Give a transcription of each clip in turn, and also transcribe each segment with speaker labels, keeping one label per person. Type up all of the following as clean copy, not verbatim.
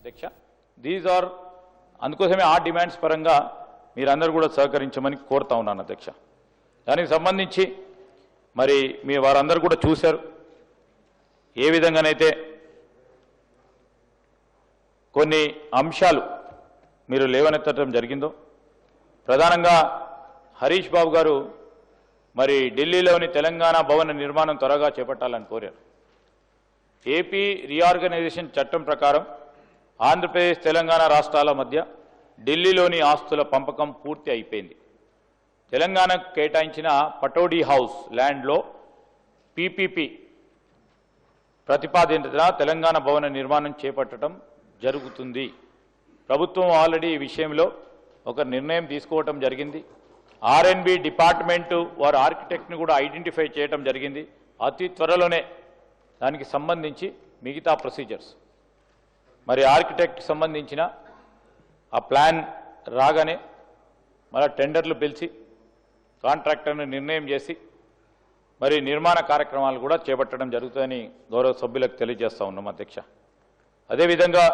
Speaker 1: అధ్యక్ష. These are అందుకోసమే ఆ డిమాండ్స్ పరంగా మీరందరూ కూడా సహకరించమని కోరుతా ఉన్నాను అధ్యక్ష. దానికి సంబంధించి మరి మీ వారందరూ కూడా చూశారు ఏ విధంగానైతే కొన్ని అంశాలు మీరు లేవనెత్తడం జరిగిందో. ప్రధానంగా హరీష్ బాబు గారు మరి ఢిల్లీలోని తెలంగాణ భవన నిర్మాణం త్వరగా చేపట్టాలని కోరారు. ఏపీ రీఆర్గనైజేషన్ చట్టం ప్రకారం ఆంధ్రప్రదేశ్ తెలంగాణ రాష్ట్రాల మధ్య ఢిల్లీలోని ఆస్తుల పంపకం పూర్తి అయిపోయింది. తెలంగాణకు కేటాయించిన పటోడీ హౌస్ ల్యాండ్లో పీపీపీ ప్రతిపాదించిన తెలంగాణ భవన నిర్మాణం చేపట్టడం జరుగుతుంది. ప్రభుత్వం ఆల్రెడీ ఈ విషయంలో ఒక నిర్ణయం తీసుకోవటం జరిగింది. ఆర్ఎన్బి డిపార్ట్మెంటు వారు ఆర్కిటెక్ట్ని కూడా ఐడెంటిఫై చేయడం జరిగింది. అతి త్వరలోనే దానికి సంబంధించి మిగతా ప్రొసీజర్స్ మరి ఆర్కిటెక్ట్కి సంబంధించిన ఆ ప్లాన్ రాగానే మళ్ళీ టెండర్లు పిలిచి కాంట్రాక్టర్ను నిర్ణయం చేసి మరి నిర్మాణ కార్యక్రమాలు కూడా చేపట్టడం జరుగుతుందని గౌరవ సభ్యులకు తెలియజేస్తూ ఉన్నాం అధ్యక్ష. అదేవిధంగా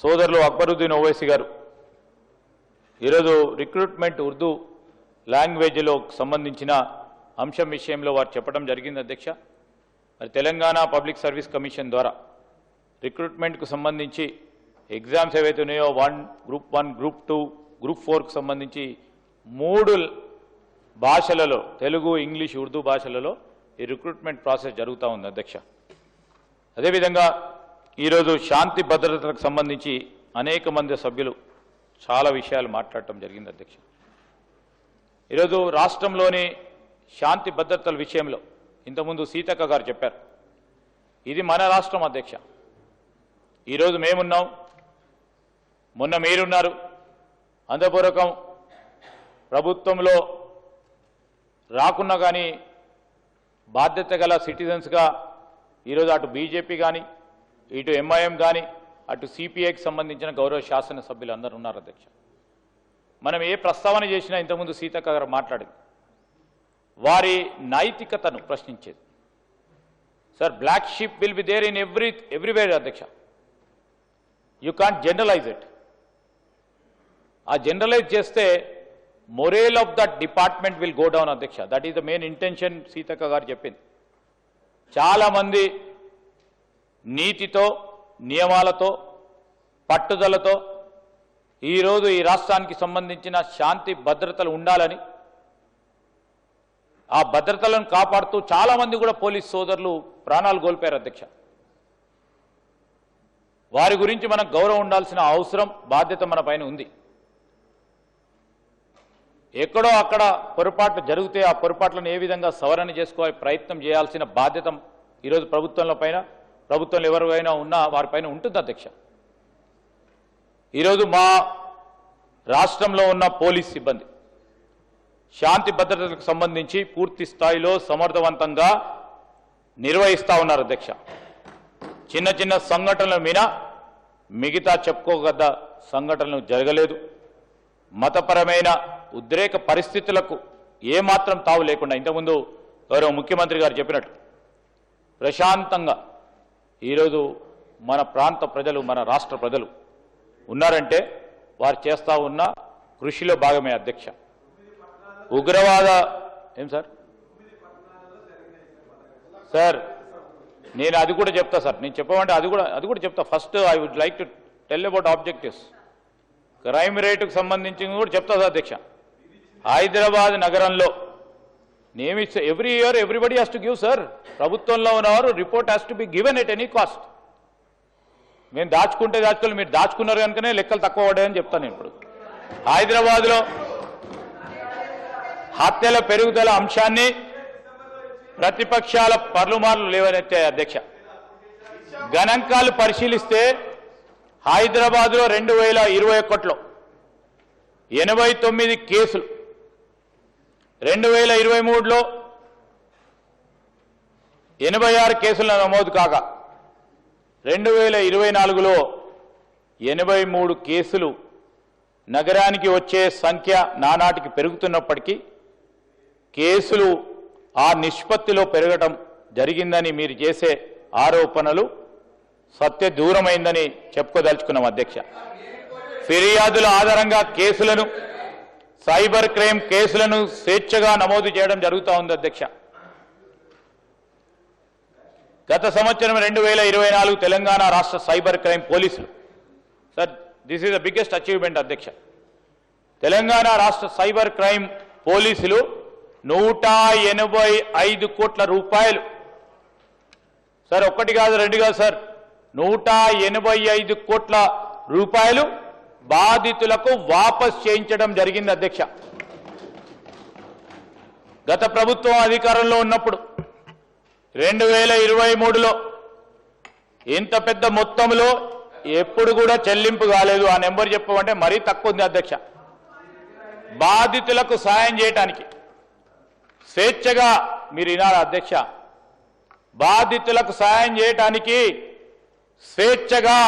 Speaker 1: సోదరులు అక్బరుద్దీన్ ఓవైసీ గారు ఈరోజు రిక్రూట్మెంట్ ఉర్దూ లాంగ్వేజ్లో సంబంధించిన అంశం విషయంలో వారు చెప్పడం జరిగింది అధ్యక్ష. మరి తెలంగాణ పబ్లిక్ సర్వీస్ కమిషన్ ద్వారా రిక్రూట్మెంట్కు సంబంధించి ఎగ్జామ్స్ ఏవైతే ఉన్నాయో గ్రూప్ 1, గ్రూప్ 2, గ్రూప్ 4కు సంబంధించి 3 భాషలలో తెలుగు, ఇంగ్లీష్, ఉర్దూ భాషలలో ఈ రిక్రూట్మెంట్ ప్రాసెస్ జరుగుతూ ఉంది అధ్యక్ష. అదేవిధంగా ఈరోజు శాంతి భద్రతలకు సంబంధించి అనేక మంది సభ్యులు చాలా విషయాలు మాట్లాడటం జరిగింది అధ్యక్ష. ఈరోజు రాష్ట్రంలోని శాంతి భద్రతల విషయంలో ఇంతకుముందు సీతక్క గారు చెప్పారు. ఇది మన రాష్ట్రం అధ్యక్ష. ఈరోజు మేమున్నాం, మొన్న మీరున్నారు. అంతపూర్వకం ప్రభుత్వంలో రాకున్నా కానీ బాధ్యత గల సిటిజన్స్గా ఈరోజు అటు బీజేపీ కానీ ఇటు ఎంఐఎం కానీ అటు సిపిఐకి సంబంధించిన గౌరవ శాసనసభ్యులు అందరూ ఉన్నారు అధ్యక్ష. మనం ఏ ప్రస్తావన చేసినా ఇంతకుముందు సీతక్క గారు మాట్లాడింది వారి నైతికతను ప్రశ్నించేది. Sir, black sheep will be there in everywhere అధ్యక్ష. You can't generalise it. ఆ జనరలైజ్ చేస్తే morale of that department will go down అధ్యక్ష. That is the main intention Seethakka garu చెప్పింది. చాలామంది నీతితో, నియమాలతో, పట్టుదలతో ఈరోజు ఈ రాష్ట్రానికి సంబంధించిన శాంతి భద్రతలు ఉండాలని ఆ భద్రతలను కాపాడుతూ చాలామంది కూడా పోలీస్ సోదరులు ప్రాణాలు కోల్పోయారు అధ్యక్ష. వారి గురించి మనకు గౌరవం ఉండాల్సిన అవసరం, బాధ్యత మన పైన ఉంది. ఎక్కడో అక్కడ పొరపాట్లు జరిగితే ఆ పొరపాట్లను ఏ విధంగా సవరణ చేసుకోవాలి ప్రయత్నం చేయాల్సిన బాధ్యత ఈరోజు ప్రభుత్వంలో ఎవరైనా ఉన్నా వారిపైన ఉంటుంది అధ్యక్ష. ఈరోజు మా రాష్ట్రంలో ఉన్న పోలీస్ సిబ్బంది శాంతి భద్రతలకు సంబంధించి పూర్తి స్థాయిలో సమర్థవంతంగా నిర్వహిస్తూ ఉన్నారు అధ్యక్ష. చిన్న చిన్న సంఘటనల మీద మిగతా చెప్పుకోగద్ద సంఘటనలు జరగలేదు. మతపరమైన ఉద్రేక పరిస్థితులకు ఏమాత్రం తావు లేకుండా ఇంతకుముందు గౌరవ ముఖ్యమంత్రి గారు చెప్పినట్టు ప్రశాంతంగా ఈరోజు మన ప్రాంత ప్రజలు, మన రాష్ట్ర ప్రజలు ఉన్నారంటే వారు చేస్తూ ఉన్న కృషిలో భాగమే అధ్యక్ష. ఉగ్రవాద ఏం సార్ నేను అది కూడా చెప్తా సార్. నేను చెప్పమంటే అది కూడా చెప్తా. First I would like to tell about objectives. Crime రేటుకు సంబంధించి కూడా చెప్తా సార్ అధ్యక్ష. హైదరాబాద్ నగరంలో every year everybody has to give sir. ప్రభుత్వంలో ఉన్నవారు report has to be given at any cost. మేము దాచుకోవాలి, మీరు దాచుకున్నారు కనుకనే లెక్కలు తక్కువ పడ్డాయని చెప్తాను. ఇప్పుడు హైదరాబాద్లో హత్యల పెరుగుదల అంశాన్ని ప్రతిపక్షాల పర్లుమార్లు లేవనెత్తే అధ్యక్ష. గణాంకాలు పరిశీలిస్తే హైదరాబాద్లో 2021లో 89 కేసులు, 2023లో 86 కేసులు నమోదు కాగా 2024లో 83 కేసులు. నగరానికి వచ్చే సంఖ్య నానాటికి పెరుగుతున్నప్పటికీ కేసులు ఆ నిష్పత్తిలో పెరగడం జరిగిందని మీరు చేసే ఆరోపణలు సత్య దూరమైందని చెప్పుకోదలుచుకున్నాం అధ్యక్ష. ఫిర్యాదుల ఆధారంగా కేసులను, సైబర్ క్రైమ్ కేసులను స్వేచ్ఛగా నమోదు చేయడం జరుగుతూ ఉంది అధ్యక్ష. గత సంవత్సరం 2024 తెలంగాణ రాష్ట్ర సైబర్ క్రైమ్ పోలీసులు, sir this is the biggest achievement అధ్యక్ష, తెలంగాణ రాష్ట్ర సైబర్ క్రైమ్ పోలీసులు 185 కోట్ల రూపాయలు, సార్ ఒక్కటి కాదు రెండు కాదు సార్, 185 కోట్ల రూపాయలు బాధితులకు వాపస్ చేయించడం జరిగింది అధ్యక్ష. గత ప్రభుత్వం అధికారంలో ఉన్నప్పుడు 2023లో ఇంత పెద్ద మొత్తంలో ఎప్పుడు కూడా చెల్లింపు కాలేదు. ఆ నెంబర్ చెప్పమంటే మరీ తక్కువ ఉంది అధ్యక్ష. బాధితులకు సాయం చేయడానికి స్వేచ్ఛగా, మీరు వినాలి అధ్యక్ష, బాధితులకు సాయం చేయడానికి స్వేచ్ఛగా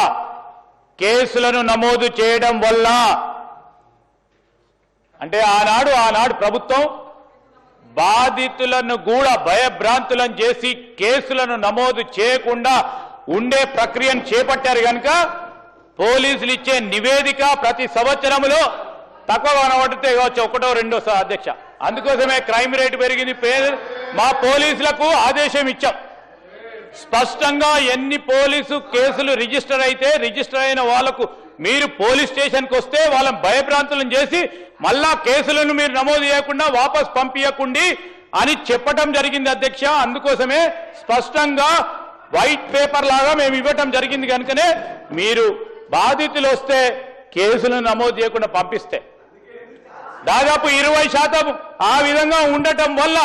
Speaker 1: కేసులను నమోదు చేయడం వల్ల, అంటే ఆనాడు ప్రభుత్వం బాధితులను కూడా భయభ్రాంతులను చేసి కేసులను నమోదు చేయకుండా ఉండే ప్రక్రియను చేపట్టారు కనుక పోలీసులు ఇచ్చే నివేదిక ప్రతి సంవత్సరంలో తక్కువ కనబడితే కావచ్చు, ఒకటో రెండో అధ్యక్ష. అందుకోసమే క్రైమ్ రేటు పెరిగింది. మా పోలీసులకు ఆదేశం ఇచ్చాం, స్పష్టంగా ఎన్ని పోలీసు కేసులు రిజిస్టర్ అయితే రిజిస్టర్ అయిన వాళ్లకు మీరు పోలీస్ స్టేషన్కి వస్తే వాళ్ళని భయభ్రాంతులను చేసి మళ్ళా కేసులను మీరు నమోదు చేయకుండా వాపస్ పంపించకండి అని చెప్పడం జరిగింది అధ్యక్ష. అందుకోసమే స్పష్టంగా వైట్ పేపర్ లాగా మేము ఇవ్వటం జరిగింది. కనుకనే మీరు బాధితులు వస్తే కేసులను నమోదు చేయకుండా పంపిస్తే దాదాపు 20% ఆ విధంగా ఉండటం వల్ల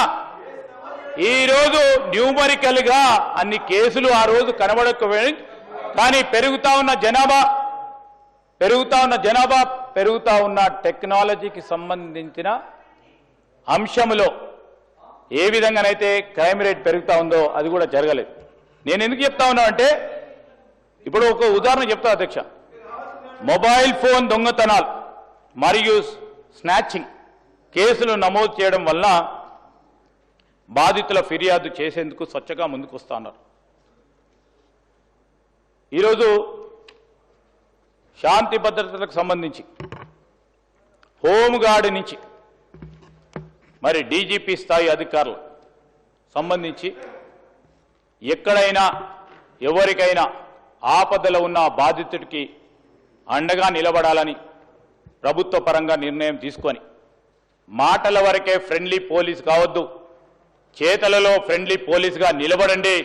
Speaker 1: ఈరోజు న్యూమరికల్ గా అన్ని కేసులు ఆ రోజు కనబడకపోయి, కానీ పెరుగుతా ఉన్న టెక్నాలజీకి సంబంధించిన అంశంలో ఏ విధంగానైతే క్రైమ్ రేట్ పెరుగుతా ఉందో అది కూడా జరగలేదు. నేను ఎందుకు చెప్తా ఉన్నా అంటే, ఇప్పుడు ఒక ఉదాహరణ చెప్తా అధ్యక్ష. మొబైల్ ఫోన్ దొంగతనాలు మరియు స్నాచింగ్ కేసులు నమోదు చేయడం వల్ల బాధితుల ఫిర్యాదు చేసేందుకు స్వచ్ఛగా ముందుకు వస్తా ఉన్నారు. ఈరోజు శాంతి భద్రతలకు సంబంధించి హోంగార్డు నుంచి మరి డీజీపీ స్థాయి అధికారులు సంబంధించి ఎక్కడైనా ఎవరికైనా ఆపదలో ఉన్న బాధితుడికి అండగా నిలబడాలని ప్రభుత్వ పరంగా నిర్ణయం తీసుకొని, మాటల వరకే ఫ్రెండ్లీ పోలీస్ కావద్దు, చేతలలో ఫ్రెండ్లీ పోలీస్గా నిలబడండి,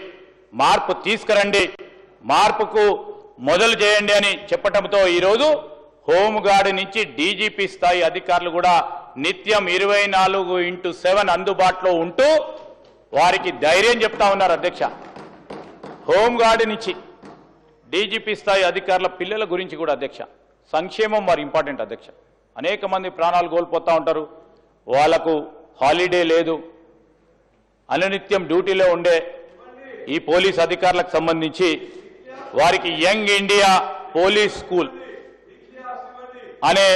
Speaker 1: మార్పు తీసుకురండి, మార్పుకు మొదలు చేయండి అని చెప్పడంతో ఈరోజు హోంగార్డు నుంచి డీజీపీ స్థాయి అధికారులు కూడా నిత్యం 24/7 అందుబాటులో ఉంటూ వారికి ధైర్యం చెప్తా ఉన్నారు అధ్యక్ష. హోంగార్డు నుంచి డీజీపీ స్థాయి అధికారుల పిల్లల గురించి కూడా అధ్యక్ష, సంక్షేమం మరి ఇంపార్టెంట్ అధ్యక్ష. అనేక మంది ప్రాణాలు కోల్పోతూ ఉంటారు, వాళ్లకు హాలిడే లేదు, అనునిత్యం డ్యూటీలో ఉండే ఈ పోలీస్ అధికారులకు సంబంధించి వారికి యంగ్ ఇండియా పోలీస్ స్కూల్ అనే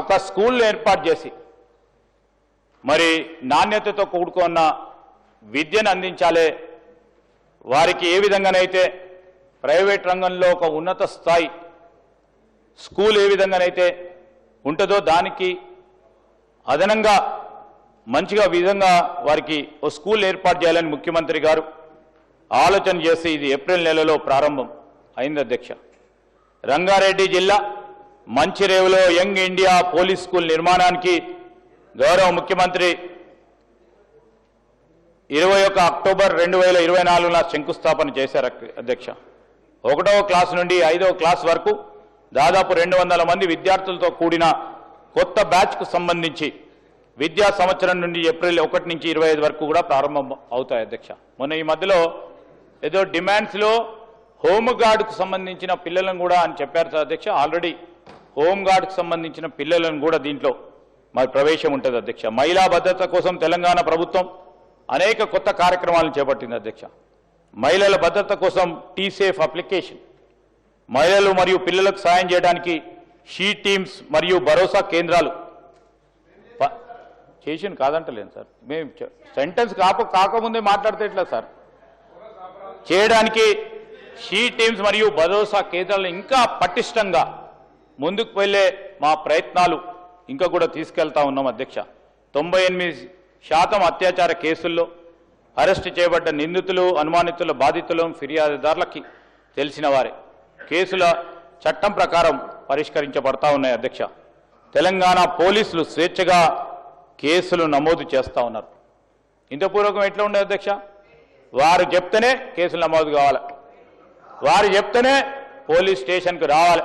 Speaker 1: ఒక స్కూల్ ఏర్పాటు చేసి మరి నాణ్యతతో కూడుకున్న విద్యను అందించాలి. వారికి ఏ విధంగానైతే ప్రైవేట్ రంగంలో ఒక ఉన్నత స్థాయి స్కూల్ ఏ విధంగానైతే ఉంటుందో దానికి అదనంగా మంచిగా విధంగా వారికి ఓ స్కూల్ ఏర్పాటు చేయాలని ముఖ్యమంత్రి గారు ఆలోచన చేసి ఇది ఏప్రిల్ నెలలో ప్రారంభం అయింది అధ్యక్ష. రంగారెడ్డి జిల్లా మంచిరేవులో యంగ్ ఇండియా పోలీస్ స్కూల్ నిర్మాణానికి గౌరవ ముఖ్యమంత్రి 21 అక్టోబర్ 2024 శంకుస్థాపన చేశారు అధ్యక్ష. 1వ క్లాస్ నుండి 5వ క్లాస్ వరకు దాదాపు 200 మంది విద్యార్థులతో కూడిన కొత్త బ్యాచ్కు సంబంధించి విద్యా సంవత్సరం నుండి ఏప్రిల్ 1 నుంచి 25 వరకు కూడా ప్రారంభం అవుతాయి అధ్యక్ష. మొన్న ఈ మధ్యలో ఏదో డిమాండ్స్లో హోంగార్డుకు సంబంధించిన పిల్లలను కూడా అని చెప్పారు అధ్యక్ష. ఆల్రెడీ హోంగార్డుకు సంబంధించిన పిల్లలను కూడా దీంట్లో మరి ప్రవేశం ఉంటుంది అధ్యక్ష. మహిళా భద్రత కోసం తెలంగాణ ప్రభుత్వం అనేక కొత్త కార్యక్రమాలను చేపట్టింది అధ్యక్ష. మహిళల భద్రత కోసం టీసేఫ్ అప్లికేషన్, మహిళలు మరియు పిల్లలకు సాయం చేయడానికి షీ టీమ్స్ మరియు భరోసా కేంద్రాలు చేసిన కాదంటలేను సార్, మేము సెంటెన్స్ కాకముందే మాట్లాడితే ఎట్లా సార్, చేయడానికి షీ టీమ్స్ మరియు భరోసా కేంద్రాలను ఇంకా పటిష్టంగా ముందుకు వెళ్ళే మా ప్రయత్నాలు ఇంకా కూడా తీసుకెళ్తా ఉన్నాం అధ్యక్ష. 98% అత్యాచార కేసుల్లో అరెస్టు చేయబడ్డ నిందితులు, అనుమానితుల, బాధితులు, ఫిర్యాదుదారులకి తెలిసిన వారే కేసుల చట్టం ప్రకారం పరిష్కరించబడతా ఉన్నాయి అధ్యక్ష. తెలంగాణ పోలీసులు స్వేచ్ఛగా కేసులు నమోదు చేస్తూ ఉన్నారు. ఇంతపూర్వకం ఎట్లా ఉండే అధ్యక్ష? వారు చెప్తేనే కేసులు నమోదు కావాలి, వారు చెప్తేనే పోలీస్ స్టేషన్కు రావాలి,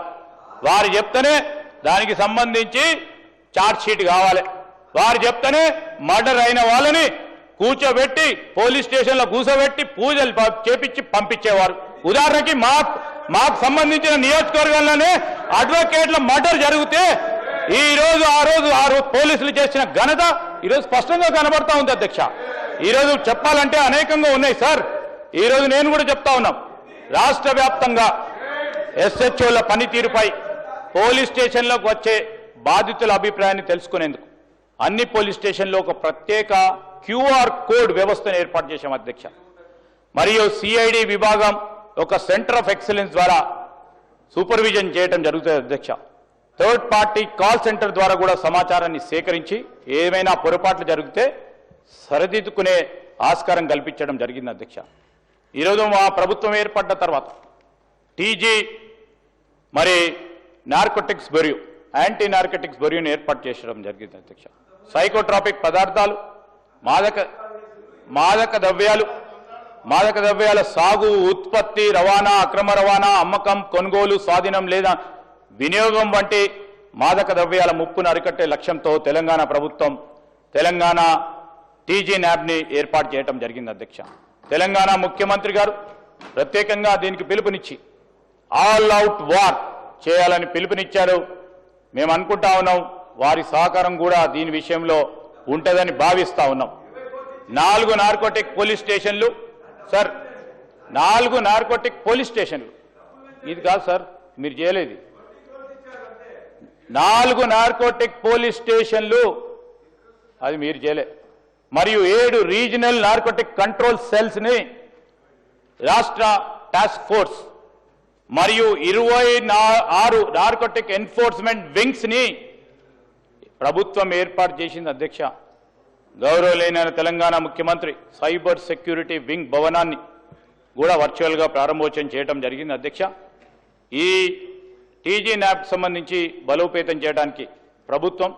Speaker 1: వారు చెప్తేనే దానికి సంబంధించి ఛార్జ్ షీట్ కావాలి, వారు చెప్తేనే మర్డర్ అయిన వాళ్ళని కూర్చోబెట్టి పోలీస్ స్టేషన్లో కూర్చోబెట్టి పూజలు చేపించి పంపించేవారు. ఉదాహరణకి మాకు సంబంధించిన నియోజకవర్గంలోనే అడ్వకేట్ల మర్డర్ జరిగితే ఆ రోజు పోలీసులు చేసిన ఘనత ఈరోజు స్పష్టంగా కనబడతా ఉంది అధ్యక్ష. ఈరోజు చెప్పాలంటే అనేకంగా ఉన్నాయి సార్. ఈరోజు నేను కూడా చెప్తా ఉన్నాం, రాష్ట్ర వ్యాప్తంగా ఎస్హెచ్ఓల పనితీరుపై పోలీస్ స్టేషన్లోకి వచ్చే బాధితుల అభిప్రాయాన్ని తెలుసుకునేందుకు అన్ని పోలీస్ స్టేషన్లో ఒక ప్రత్యేక QR కోడ్ వ్యవస్థను ఏర్పాటు చేశాం అధ్యక్ష. మరియు CID విభాగం ఒక సెంటర్ ఆఫ్ ఎక్సలెన్స్ ద్వారా సూపర్విజన్ చేయడం జరుగుతుంది అధ్యక్ష. థర్డ్ పార్టీ కాల్ సెంటర్ ద్వారా కూడా సమాచారాన్ని సేకరించి ఏమైనా పొరపాట్లు జరిగితే సరిదిద్దుకునే ఆస్కారం కల్పించడం జరిగింది అధ్యక్ష. ఈరోజు మా ప్రభుత్వం ఏర్పడ్డ తర్వాత TG మరి నార్కోటిక్స్ బ్యూరో, యాంటీ నార్కోటిక్స్ బ్యూరోని ఏర్పాటు చేయడం జరిగింది అధ్యక్ష. సైకోట్రాపిక్ పదార్థాలు, మాదక ద్రవ్యాల సాగు, ఉత్పత్తి, రవాణా, అక్రమ రవాణా, అమ్మకం, కొనుగోలు, స్వాధీనం లేదా వినియోగం వంటి మాదక ద్రవ్యాల ముప్పును అరికట్టే లక్ష్యంతో తెలంగాణ ప్రభుత్వం తెలంగాణ TG న్యాబ్ని ఏర్పాటు చేయడం జరిగింది అధ్యక్ష. తెలంగాణ ముఖ్యమంత్రి గారు ప్రత్యేకంగా దీనికి పిలుపునిచ్చి ఆల్ అవుట్ వార్ చేయాలని పిలుపునిచ్చారు. మేము అనుకుంటా ఉన్నాం వారి సహకారం కూడా దీని విషయంలో ఉంటుందని భావిస్తా ఉన్నాం. 4 నార్కోటిక్ పోలీస్ స్టేషన్లు సార్, 4 నార్కోటిక్ పోలీస్ స్టేషన్లు, ఇది కాదు సార్ మీరు చేయలేదు, 4 నార్కోటిక్ పోలీస్ స్టేషన్లు అది మీరు చేయలే. మరియు 7 రీజనల్ నార్కోటిక్ కంట్రోల్ సెల్స్ని రాష్ట్ర టాస్క్ ఫోర్స్ మరియు 26 నార్కోటిక్ ఎన్ఫోర్స్మెంట్ వింగ్స్ని ప్రభుత్వం ఏర్పాటు చేసింది అధ్యక్ష. గౌరవనీయ తెలంగాణ ముఖ్యమంత్రి సైబర్ సెక్యూరిటీ వింగ్ భవనాన్ని కూడా వర్చువల్గా ప్రారంభోత్సవం చేయడం జరిగింది అధ్యక్ష. ఈ TG న్యాబ్కి సంబంధించి బలోపేతం చేయడానికి ప్రభుత్వం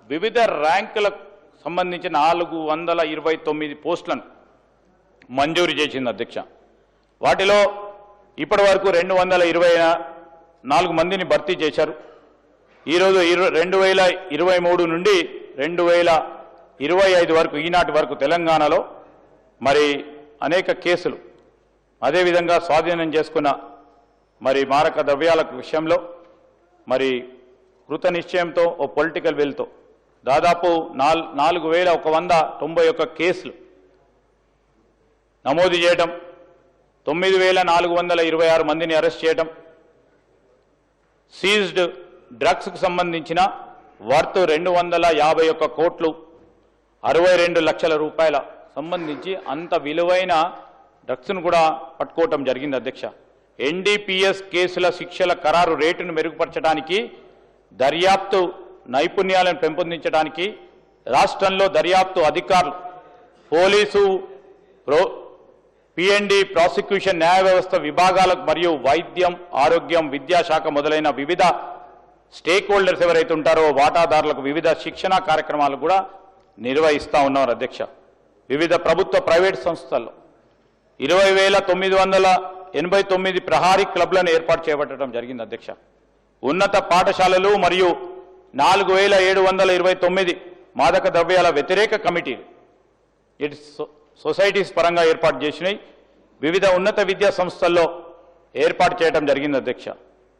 Speaker 1: వివిధ ర్యాంకులకు సంబంధించిన 429 పోస్టులను మంజూరు చేసింది అధ్యక్ష. వాటిలో ఇప్పటి వరకు 224 మందిని భర్తీ చేశారు. ఈరోజు 2023 నుండి 2025 వరకు ఈనాటి వరకు తెలంగాణలో మరి అనేక కేసులు, అదేవిధంగా స్వాధీనం చేసుకున్న మరి మారక ద్రవ్యాల విషయంలో మరి కృత నిశ్చయంతో ఓ పొలిటికల్ విల్తో దాదాపు 4191 కేసులు నమోదు చేయడం, 9426 మందిని అరెస్ట్ చేయడం, సీజ్డ్ డ్రగ్స్కు సంబంధించిన వర్త్ 251 కోట్లు 62 లక్షల రూపాయల సంబంధించి అంత విలువైన డ్రగ్స్ను కూడా పట్టుకోవటం జరిగింది అధ్యక్ష. NDPS కేసుల శిక్షల ఖరారు రేటును మెరుగుపరచడానికి, దర్యాప్తు నైపుణ్యాలను పెంపొందించడానికి రాష్ట్రంలో దర్యాప్తు అధికారులు, పోలీసు, PND, ప్రాసిక్యూషన్, న్యాయ వ్యవస్థ విభాగాలకు మరియు వైద్యం, ఆరోగ్యం, విద్యాశాఖ మొదలైన వివిధ స్టేక్ హోల్డర్స్ ఎవరైతే ఉంటారో వాటాదారులకు వివిధ శిక్షణా కార్యక్రమాలు కూడా నిర్వహిస్తూ ఉన్నారు అధ్యక్ష. వివిధ ప్రభుత్వ ప్రైవేట్ సంస్థల్లో 20,989 ప్రహారీ క్లబ్లను ఏర్పాటు చేయబడటం జరిగింది అధ్యక్ష. ఉన్నత పాఠశాలలు మరియు 4,729 మాదక ద్రవ్యాల వ్యతిరేక కమిటీలు సొసైటీస్ పరంగా ఏర్పాటు చేసినాయి. వివిధ ఉన్నత విద్యా సంస్థల్లో ఏర్పాటు చేయడం జరిగింది అధ్యక్ష.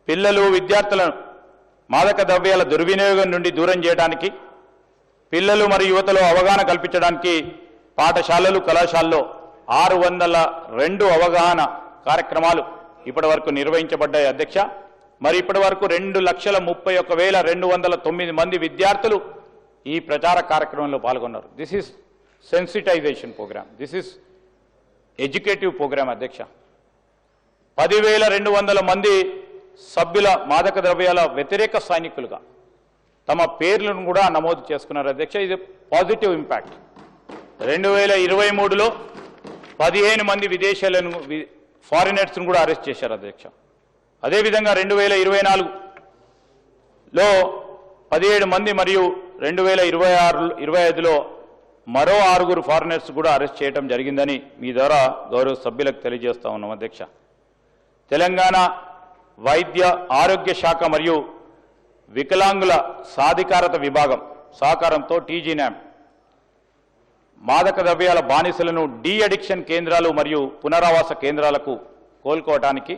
Speaker 1: పిల్లలు, విద్యార్థులను మాదక ద్రవ్యాల దుర్వినియోగం నుండి దూరం చేయడానికి, పిల్లలు మరియు యువతలో అవగాహన కల్పించడానికి పాఠశాలలు, కళాశాలలో 602 అవగాహన కార్యక్రమాలు ఇప్పటి వరకు నిర్వహించబడ్డాయి అధ్యక్ష. మరి ఇప్పటి వరకు 2,31,209 మంది విద్యార్థులు ఈ ప్రచార కార్యక్రమంలో పాల్గొన్నారు. This is sensitisation programme, this is educative programme అధ్యక్ష. 10,200 మంది సభ్యుల మాదక ద్రవ్యాల వ్యతిరేక సైనికులుగా తమ పేర్లను కూడా నమోదు చేసుకున్నారు అధ్యక్ష. ఇది పాజిటివ్ ఇంపాక్ట్. 2023లో 15 మంది విదేశీయులను ఫారినర్స్ను కూడా అరెస్ట్ చేశారు అధ్యక్ష. అదేవిధంగా 2024లో 17 మంది మరియు 2025లో మరో 6 ఫారినర్స్ కూడా అరెస్ట్ చేయడం జరిగిందని మీ ద్వారా గౌరవ సభ్యులకు తెలియజేస్తా ఉన్నాం అధ్యక్ష. తెలంగాణ వైద్య ఆరోగ్య శాఖ మరియు వికలాంగుల సాధికారత విభాగం సహకారంతో టీజీనామ్ మాదక ద్రవ్యాల బానిసలను డీ అడిక్షన్ కేంద్రాలు మరియు పునరావాస కేంద్రాలకు కోలుకోవడానికి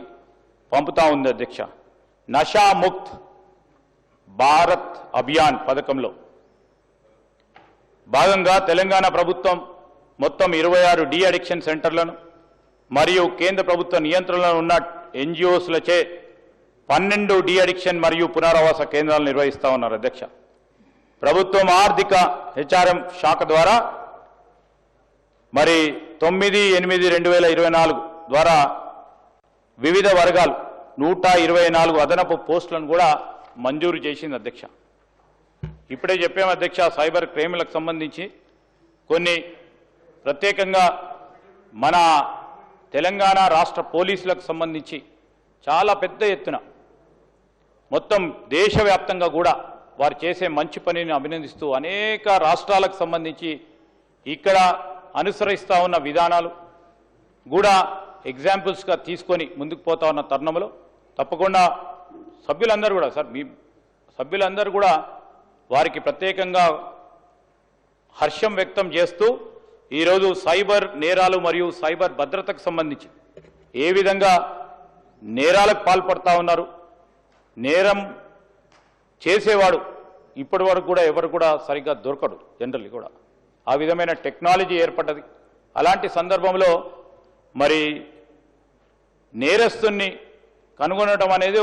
Speaker 1: పంపుతా ఉంది అధ్యక్ష. నషా ముక్త్ భారత్ అభియాన్ పథకంలో భాగంగా తెలంగాణ ప్రభుత్వం మొత్తం 26 డీ అడిక్షన్ సెంటర్లను మరియు కేంద్ర ప్రభుత్వ నియంత్రణలో ఉన్న ఎన్జిఓస్లచే 12 డీ అడిక్షన్ మరియు పునరావాస కేంద్రాలు నిర్వహిస్తా ఉన్నారు అధ్యక్ష. ప్రభుత్వం ఆర్థిక హెచ్ఆర్ఎం శాఖ ద్వారా మరి 9/8/2024 ద్వారా వివిధ వర్గాలు 124 అదనపు పోస్టులను కూడా మంజూరు చేసింది అధ్యక్ష. ఇప్పుడే చెప్పాము అధ్యక్ష, సైబర్ క్రైమ్లకు సంబంధించి కొన్ని ప్రత్యేకంగా మన తెలంగాణ రాష్ట్ర పోలీసులకు సంబంధించి చాలా పెద్ద ఎత్తున మొత్తం దేశవ్యాప్తంగా కూడా వారు చేసే మంచి పనిని అభినందిస్తూ అనేక రాష్ట్రాలకు సంబంధించి ఇక్కడ అనుసరిస్తూ ఉన్న విధానాలు కూడా ఎగ్జాంపుల్స్గా తీసుకొని ముందుకు పోతా ఉన్న తరుణంలో తప్పకుండా సభ్యులందరూ కూడా సార్ మీ సభ్యులందరూ కూడా వారికి ప్రత్యేకంగా హర్షం వ్యక్తం చేస్తూ ఈరోజు సైబర్ నేరాలు మరియు సైబర్ భద్రతకు సంబంధించి ఏ విధంగా నేరాలకు పాల్పడతా ఉన్నారు, నేరం చేసేవాడు ఇప్పటి వరకు కూడా ఎవరు కూడా సరిగ్గా దొరకడు జనరల్లీ కూడా, ఆ విధమైన టెక్నాలజీ ఏర్పడ్డది. అలాంటి సందర్భంలో మరి నేరస్తుని కనుగొనడం అనేది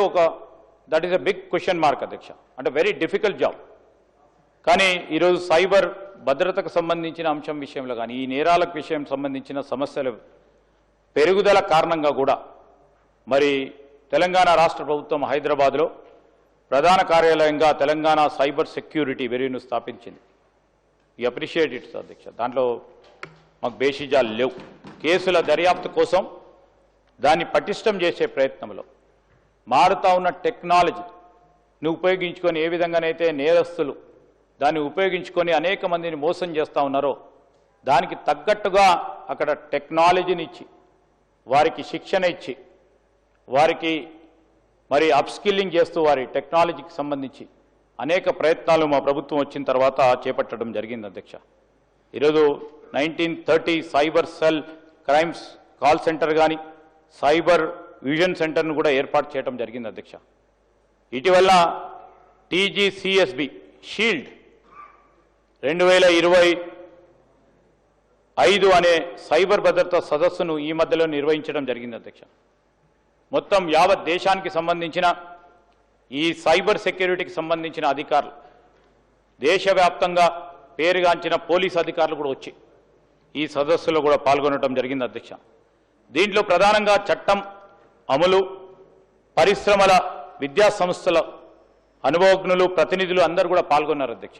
Speaker 1: that is a big question mark అధ్యక్ష. అంటే వెరీ డిఫికల్ట్ జాబ్. కానీ ఈరోజు సైబర్ భద్రతకు సంబంధించిన అంశం విషయంలో కానీ ఈ నేరాలకు విషయం సంబంధించిన సమస్యల పెరుగుదల కారణంగా కూడా మరి తెలంగాణ రాష్ట్ర ప్రభుత్వం హైదరాబాద్లో ప్రధాన కార్యాలయంగా తెలంగాణ సైబర్ సెక్యూరిటీ బ్యూరోను స్థాపించింది. ఈ అప్రిషియేట్ ఇట్స్ అధ్యక్ష. దాంట్లో మాకు బేషిజాలు లేవు. కేసుల దర్యాప్తు కోసం దాన్ని పటిష్టం చేసే ప్రయత్నంలో మారుతా ఉన్న టెక్నాలజీని ఉపయోగించుకొని ఏ విధంగానైతే నేరస్తులు దాన్ని ఉపయోగించుకొని అనేక మందిని మోసం చేస్తూ ఉన్నారో దానికి తగ్గట్టుగా అక్కడ టెక్నాలజీని ఇచ్చి వారికి శిక్షణ ఇచ్చి వారికి మరి అప్స్కిల్లింగ్ చేస్తూ వారి టెక్నాలజీకి సంబంధించి అనేక ప్రయత్నాలు మా ప్రభుత్వం వచ్చిన తర్వాత చేపట్టడం జరిగింది అధ్యక్ష. ఈరోజు 1930 cyber cell crimes call centre కానీ సైబర్ విజన్ సెంటర్ను కూడా ఏర్పాటు చేయడం జరిగింది అధ్యక్ష. ఇటీవల టీజీసీఎస్బి షీల్డ్ 2025 అనే సైబర్ భద్రతా సదస్సును ఈ మధ్యలో నిర్వహించడం జరిగింది అధ్యక్ష. మొత్తం యావత్ దేశానికి సంబంధించిన ఈ సైబర్ సెక్యూరిటీకి సంబంధించిన అధికారులు దేశవ్యాప్తంగా పేరుగాంచిన పోలీస్ అధికారులు కూడా వచ్చి ఈ సదస్సులో కూడా పాల్గొనడం జరిగింది అధ్యక్ష. దీంట్లో ప్రధానంగా చట్టం అమలు, పరిశ్రమల, విద్యా సంస్థల అనుభవజ్ఞులు, ప్రతినిధులు అందరూ కూడా పాల్గొన్నారు అధ్యక్ష.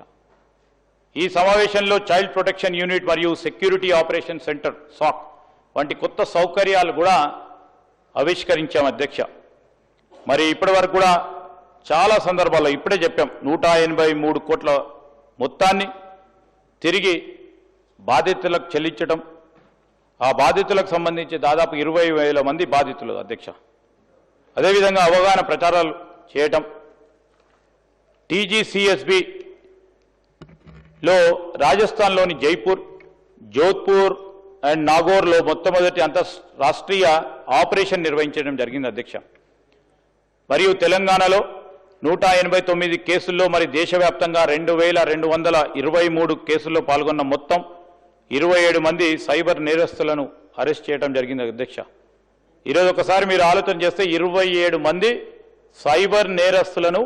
Speaker 1: ఈ సమావేశంలో చైల్డ్ ప్రొటెక్షన్ యూనిట్ మరియు సెక్యూరిటీ ఆపరేషన్ సెంటర్ సాక్ వంటి కొత్త సౌకర్యాలు కూడా ఆవిష్కరించాం అధ్యక్ష. మరి ఇప్పటి వరకు కూడా చాలా సందర్భాల్లో ఇప్పుడే చెప్పాం 183 కోట్ల మొత్తాన్ని తిరిగి బాధితులకు చెల్లించడం, ఆ బాధితులకు సంబంధించి దాదాపు 20,000 మంది బాధితులు అధ్యక్ష. అదేవిధంగా అవగాహన ప్రచారాలు చేయటం, టీజీసీఎస్బిలో రాజస్థాన్లోని జైపూర్, జోధ్పూర్ అండ్ నాగోర్లో మొట్టమొదటి అంతర్రాష్ట్రీయ ఆపరేషన్ నిర్వహించడం జరిగింది అధ్యక్ష. మరియు తెలంగాణలో 189 కేసుల్లో మరి దేశవ్యాప్తంగా 2,223 కేసుల్లో పాల్గొన్న మొత్తం 27 మంది సైబర్ నేరస్తులను అరెస్ట్ చేయడం జరిగింది అధ్యక్ష. ఈరోజు ఒకసారి మీరు ఆలోచన చేస్తే 27 మంది సైబర్ నేరస్తులను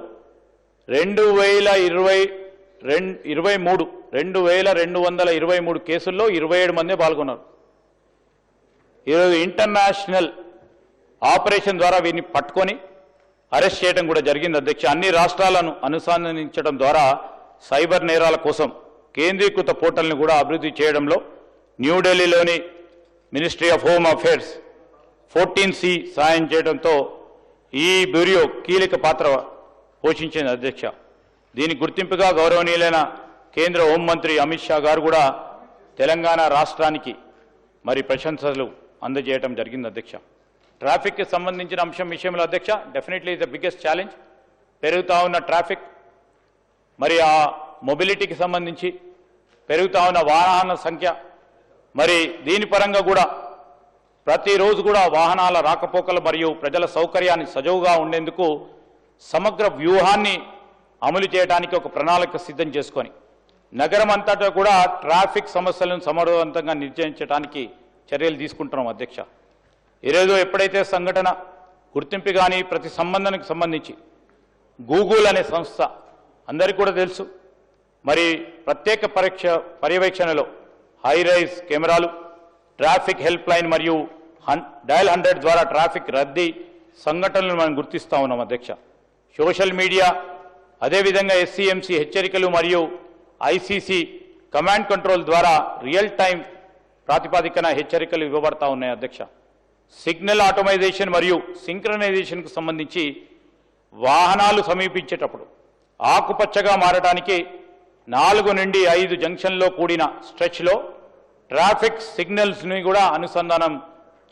Speaker 1: 2,223 కేసుల్లో 27 మంది పాల్గొన్నారు. ఈరోజు ఇంటర్నేషనల్ ఆపరేషన్ ద్వారా వీరిని పట్టుకొని అరెస్ట్ చేయడం కూడా జరిగింది అధ్యక్ష. అన్ని రాష్ట్రాలను అనుసంధానించడం ద్వారా సైబర్ నేరాల కోసం కేంద్రీకృత పోర్టల్ని కూడా అభివృద్ధి చేయడంలో న్యూఢిల్లీలోని ministry of home affairs 14C సాయం చేయడంతో ఈ బ్యూరో కీలక పాత్ర పోషించింది అధ్యక్ష. దీని గుర్తింపుగా గౌరవనీయులైన కేంద్ర హోంమంత్రి అమిత్ షా గారు కూడా తెలంగాణ రాష్ట్రానికి మరి ప్రశంసలు అందజేయడం జరిగింది అధ్యక్ష. ట్రాఫిక్కి సంబంధించిన అంశం విషయంలో అధ్యక్ష, డెఫినెట్లీ ద బిగ్గెస్ట్ ఛాలెంజ్ పెరుగుతా ఉన్న ట్రాఫిక్, మరి ఆ మొబిలిటీకి సంబంధించి పెరుగుతా ఉన్న వాహనాల సంఖ్య, మరి దీని పరంగా కూడా ప్రతిరోజు కూడా వాహనాల రాకపోకలు మరియు ప్రజల సౌకర్యాన్ని సజావుగా ఉండేందుకు సమగ్ర వ్యూహాన్ని అమలు చేయడానికి ఒక ప్రణాళిక సిద్ధం చేసుకొని నగరం అంతటా కూడా ట్రాఫిక్ సమస్యలను సమర్థవంతంగా నిర్వహించడానికి చర్యలు తీసుకుంటున్నాం అధ్యక్ష. ఈరోజు ఎప్పుడైతే సంఘటన గుర్తింపు కానీ ప్రతి సంబంధానికి సంబంధించి గూగుల్ అనే సంస్థ అందరికీ కూడా తెలుసు, మరి ప్రత్యేక పర్యవేక్షణలో హై రైజ్ కెమెరాలు, ట్రాఫిక్ హెల్ప్ లైన్ మరియు డయల్ 100 ద్వారా ట్రాఫిక్ రద్దీ సంఘటనలను మనం గుర్తిస్తూ ఉన్నాం అధ్యక్ష. సోషల్ మీడియా, అదేవిధంగా SCMC హెచ్చరికలు మరియు ICC కమాండ్ కంట్రోల్ ద్వారా రియల్ టైం ప్రాతిపదికన హెచ్చరికలు ఇవ్వబడతా ఉన్నాయి అధ్యక్ష. సిగ్నల్ ఆటోమైజేషన్ మరియు సింక్రనైజేషన్కు సంబంధించి వాహనాలు సమీపించేటప్పుడు ఆకుపచ్చగా మారడానికి 4 నుండి 5 జంక్షన్లో కూడిన స్ట్రెచ్లో ట్రాఫిక్ సిగ్నల్స్ని కూడా అనుసంధానం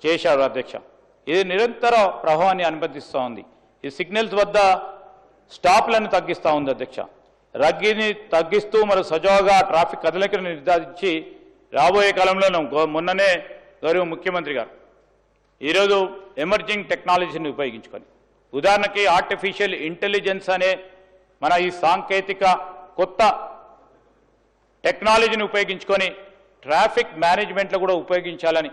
Speaker 1: చేశారు అధ్యక్ష. ఇది నిరంతర ప్రభావాన్ని అనుమతిస్తూ ఉంది. ఈ సిగ్నల్స్ వద్ద స్టాప్లను తగ్గిస్తూ ఉంది అధ్యక్ష. రద్దీని తగ్గిస్తూ మరి సజావుగా ట్రాఫిక్ కదలికను నిర్ధారించి రాబోయే కాలంలో మొన్ననే గౌరవ ముఖ్యమంత్రి గారు ఈరోజు ఎమర్జింగ్ టెక్నాలజీని ఉపయోగించుకొని, ఉదాహరణకి ఆర్టిఫిషియల్ ఇంటెలిజెన్స్ అనే మన ఈ సాంకేతిక కొత్త టెక్నాలజీని ఉపయోగించుకొని ట్రాఫిక్ మేనేజ్మెంట్లో కూడా ఉపయోగించాలని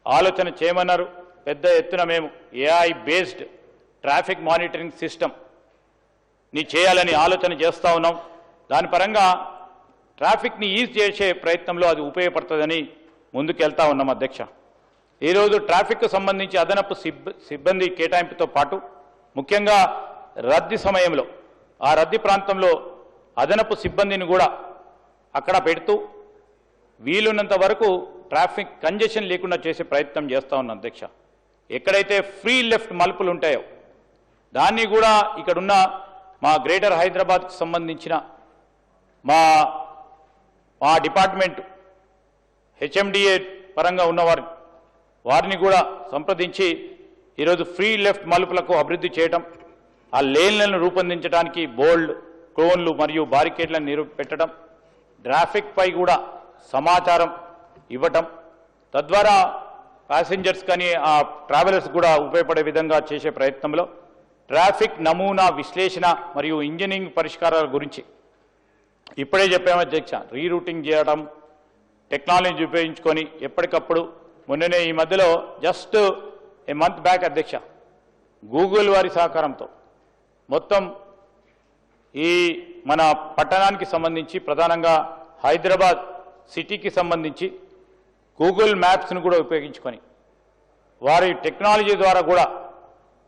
Speaker 1: ఆలోచన చేయమన్నారు. పెద్ద ఎత్తున మేము AI బేస్డ్ ట్రాఫిక్ మానిటరింగ్ సిస్టమ్ని చేయాలని ఆలోచన చేస్తూ ఉన్నాం. దాని పరంగా ట్రాఫిక్ని ఈజ్ చేసే ప్రయత్నంలో అది ఉపయోగపడుతుందని ముందుకెళ్తా ఉన్నాం అధ్యక్ష. ఈరోజు ట్రాఫిక్కు సంబంధించి అదనపు సిబ్బంది కేటాయింపుతో పాటు ముఖ్యంగా రద్దీ సమయంలో ఆ రద్దీ ప్రాంతంలో అదనపు సిబ్బందిని కూడా అక్కడ పెడుతూ వీలున్నంత వరకు ట్రాఫిక్ కంజెషన్ లేకుండా చేసే ప్రయత్నం చేస్తూ ఉన్నాం అధ్యక్ష. ఎక్కడైతే ఫ్రీ లెఫ్ట్ మలుపులు ఉంటాయో దాన్ని కూడా ఇక్కడున్న మా గ్రేటర్ హైదరాబాద్కి సంబంధించిన మా డిపార్ట్మెంట్ HMDA పరంగా ఉన్నవారు వారిని కూడా సంప్రదించి ఈరోజు ఫ్రీ లెఫ్ట్ మలుపులకు అభివృద్ధి చేయడం, ఆ లేన్లను రూపొందించడానికి బోల్డ్, కోన్లు మరియు బారికేడ్లను పెట్టడం, ట్రాఫిక్పై కూడా సమాచారం ఇవ్వటం, తద్వారా ప్యాసింజర్స్ కానీ ఆ ట్రావెలర్స్ కూడా ఉపయోగపడే విధంగా చేసే ప్రయత్నంలో ట్రాఫిక్ నమూనా విశ్లేషణ మరియు ఇంజనీరింగ్ పరిష్కారాల గురించి ఇప్పుడే చెప్పాము అధ్యక్ష. రీరూటింగ్ చేయడం, టెక్నాలజీ ఉపయోగించుకొని ఎప్పటికప్పుడు మొన్ననే ఈ మధ్యలో జస్ట్ ఏ మంత్ బ్యాక్ అధ్యక్ష గూగుల్ వారి సహకారంతో మొత్తం ఈ మన పట్టణానికి సంబంధించి ప్రధానంగా హైదరాబాద్ సిటీకి సంబంధించి గూగుల్ మ్యాప్స్ను కూడా ఉపయోగించుకొని వారి టెక్నాలజీ ద్వారా కూడా